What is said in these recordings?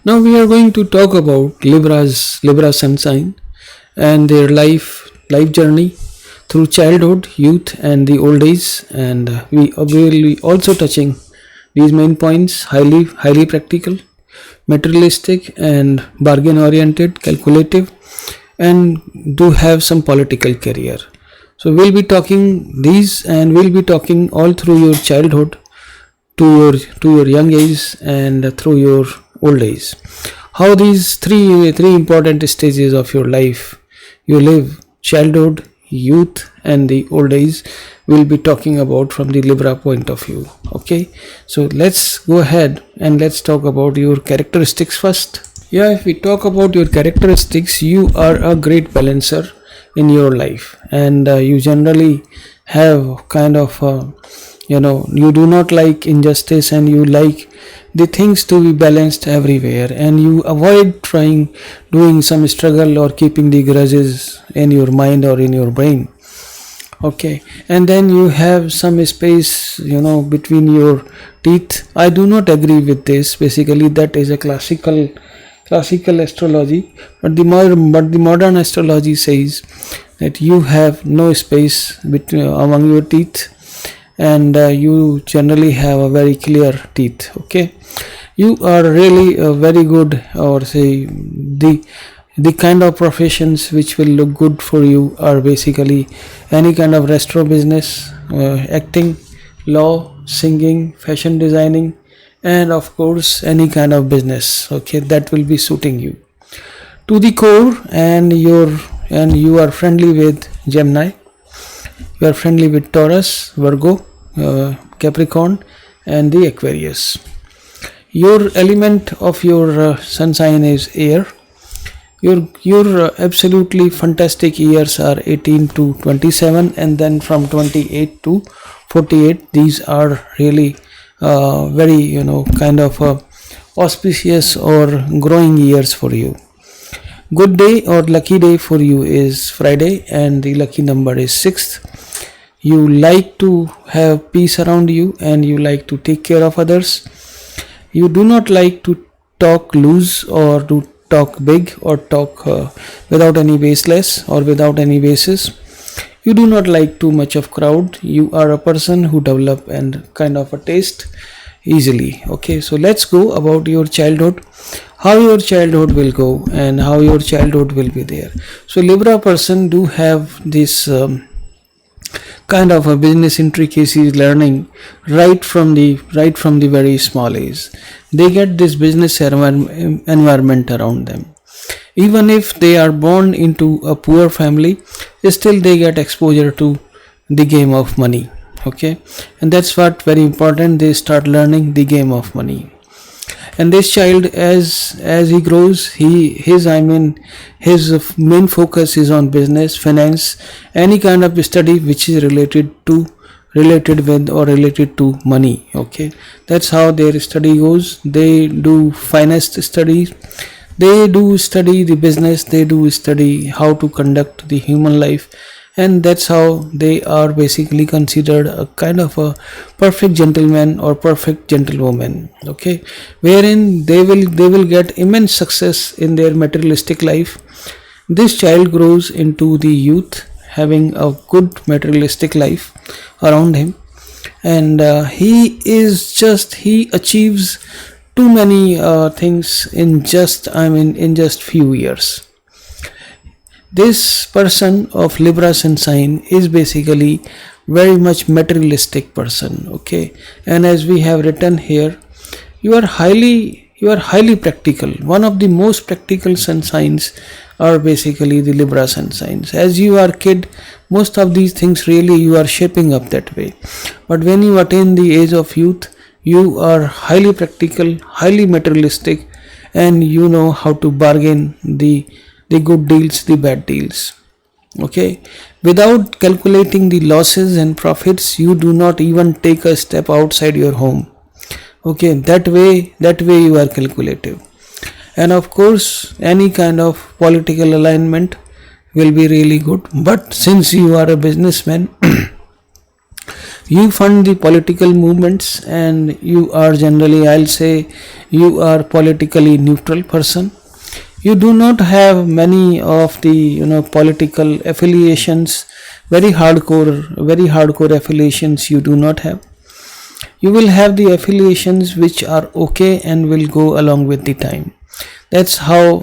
Now we are going to talk about Libra sun sign and their life journey through childhood, youth, and the old age. And we will be also touching these main points: highly practical, materialistic, and bargain oriented, calculative, and do have some political career. So we'll be talking these, and we'll be talking all through your childhood to your young age and through your old age. How these three important stages of your life you live: childhood, youth, and the old age, we'll be talking about from the Libra point of view. Okay, so let's go ahead and let's talk about your characteristics first. Yeah, if we talk about your characteristics, you are a great balancer in your life, and you generally have kind of you do not like injustice, and you like the things to be balanced everywhere, and you avoid doing some struggle or keeping the grudges in your mind or in your brain. Okay, and then you have some space between your teeth. I do not agree with this. Basically, that is a classical astrology, but the modern astrology says that you have no space between among your teeth, and you generally have a very clear teeth. Okay, you are really very good, or say the kind of professions which will look good for you are basically any kind of restaurant business, acting, law, singing, fashion designing, and of course any kind of business. Okay, that will be suiting you to the core. And you are friendly with Gemini, you are friendly with Taurus, Virgo, Capricorn, and the Aquarius. Your element of your sun sign is air. Your absolutely fantastic years are 18 to 27, and then from 28 to 48. These are really very kind of auspicious or growing years for you. Good day or lucky day for you is Friday, and the lucky number is 6th. You like to have peace around you, and you like to take care of others. You do not like to talk loose or to talk big or talk without any baseless or without any basis. You do not like too much of crowd. You are a person who develop and kind of a taste easily. Okay, so let's go about your childhood, how your childhood will go and how your childhood will be there. So Libra person do have this kind of a business intricacies learning right from the very small age. They get this business environment around them. Even if they are born into a poor family, still they get exposure to the game of money. Okay, and that's what very important. They start learning the game of money. And this child, as he grows, his main focus is on business, finance, any kind of study which is related with or related to money. Okay, that's how their study goes. They do finance studies, they do study the business, they do study how to conduct the human life, and that's how they are basically considered a kind of a perfect gentleman or perfect gentlewoman. Okay, wherein they will get immense success in their materialistic life. This child grows into the youth having a good materialistic life around him, and he achieves too many things in just few years. This person of Libra sun sign is basically very much materialistic person. Okay, and as we have written here, you are highly practical. One of the most practical sun signs are basically the Libra sun signs. As you are kid, most of these things really you are shaping up that way, but when you attain the age of youth, you are highly practical, highly materialistic, and you know how to bargain the good deals, the bad deals. Okay, without calculating the losses and profits, you do not even take a step outside your home. Okay, that way you are calculative. And of course, any kind of political alignment will be really good. But since you are a businessman, You fund the political movements, and you are generally, I'll say, you are politically neutral person. You do not have many of the political affiliations, very hardcore affiliations you do not have. You will have the affiliations which are okay and will go along with the time. That's how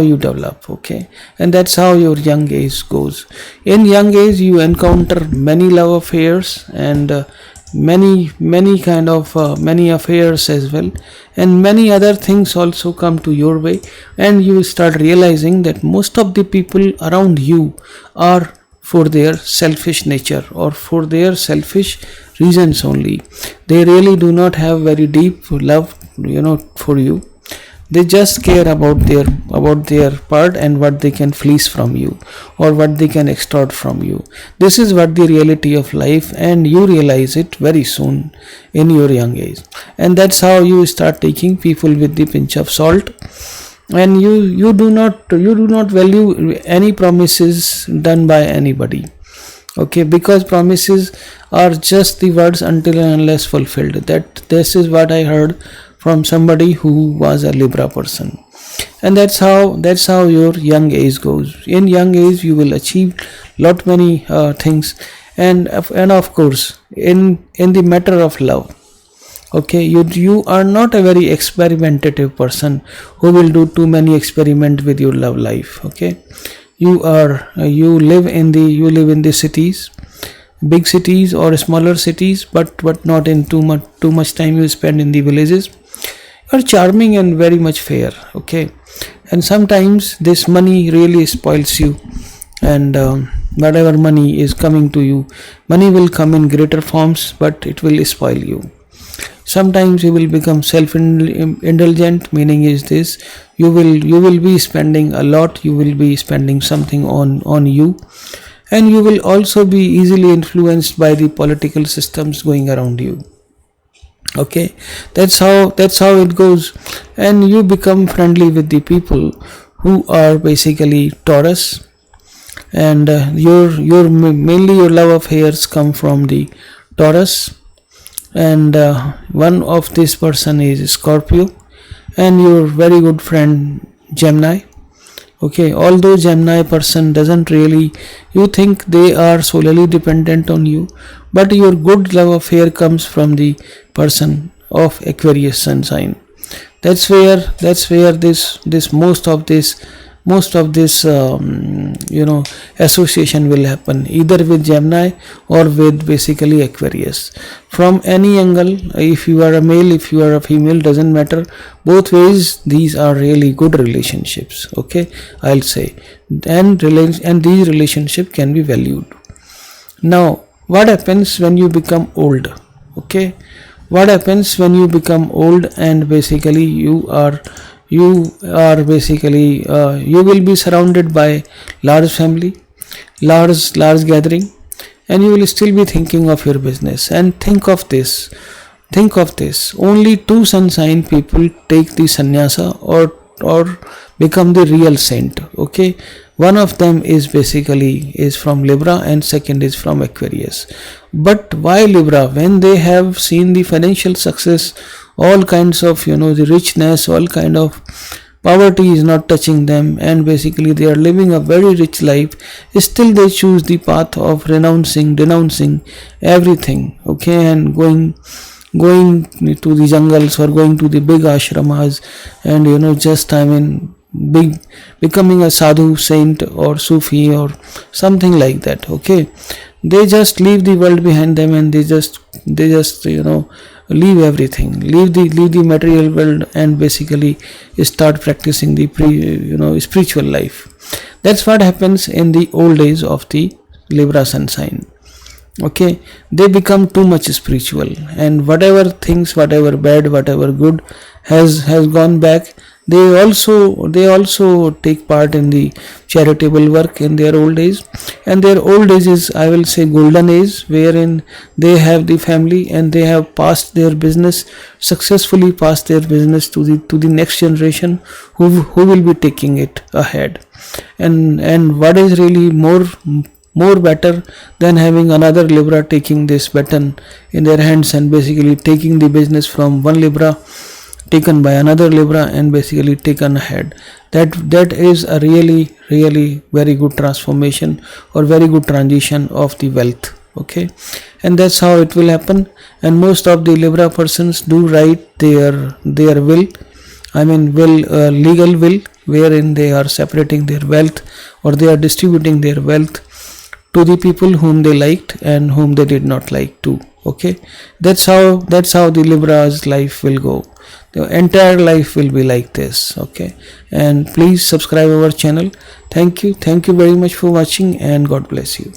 you develop, okay, and that's how your young age goes. In young age you encounter many love affairs, and many affairs as well, and many other things also come to your way, and you start realizing that most of the people around you are for their selfish nature or for their selfish reasons only. They really do not have very deep love for you. They just care about their part and what they can fleece from you or what they can extort from you. This is what the reality of life, and you realize it very soon in your young age. And that's how you start taking people with the pinch of salt, and you do not value any promises done by anybody, okay, because promises are just the words until and unless fulfilled. This is what I heard from somebody who was a Libra person. And that's how your young age goes. In young age you will achieve lot many things, and of course in the matter of love, okay, you are not a very experimentative person who will do too many experiment with your love life, okay. You live in the cities, big cities or smaller cities, but not in too much time you spend in the villages. You are charming and very much fair, okay, and sometimes this money really spoils you, and whatever money is coming to you, money will come in greater forms, but it will spoil you. Sometimes you will become self-indulgent, meaning is this: you will be spending a lot, you will be spending something on you, and you will also be easily influenced by the political systems going around you, okay. That's how it goes, and you become friendly with the people who are basically Taurus, and mainly your love affairs come from the Taurus, and one of this person is Scorpio, and your very good friend Gemini, okay. Although Gemini person doesn't really, you think they are solely dependent on you, but your good love affair comes from the person of Aquarius sun sign. That's where this most of this association will happen, either with Gemini or with basically Aquarius. From any angle, if you are a male, if you are a female, doesn't matter, both ways these are really good relationships, okay, I'll say, and these relationships can be valued. Now what happens when you become old, okay, what happens when you become old, and basically you will be surrounded by large family, large gathering, and you will still be thinking of your business. And think of this, only two sun sign people take the sannyasa or become the real saint, okay. One of them is from Libra, and second is from Aquarius. But why Libra? When they have seen the financial success, all kinds of the richness, all kind of poverty is not touching them, and basically they are living a very rich life, still they choose the path of denouncing everything, okay, and going to the jungles or going to the big ashramas, and just becoming a sadhu, saint or Sufi or something like that, okay. They just leave the world behind them, and they just leave everything, leave the material world, and basically start practicing the spiritual life. That's what happens in the old days of the Libra sun sign, okay. They become too much spiritual, and whatever things, whatever bad, whatever good has gone back, they also take part in the charitable work in their old age. And their old age is, I will say, golden age, wherein they have the family and they have successfully passed their business to the next generation, who will be taking it ahead. And what is really more better than having another Libra taking this baton in their hands and basically taking the business from one Libra taken by another Libra and basically taken ahead. That is a really very good transformation or very good transition of the wealth. Okay, and that's how it will happen. And most of the Libra persons do write their will, I mean legal will, wherein they are separating their wealth or they are distributing their wealth to the people whom they liked and whom they did not like to. Okay, that's how the Libra's life will go. The entire life will be like this. Okay, and please subscribe our channel. Thank you very much for watching, and God bless you.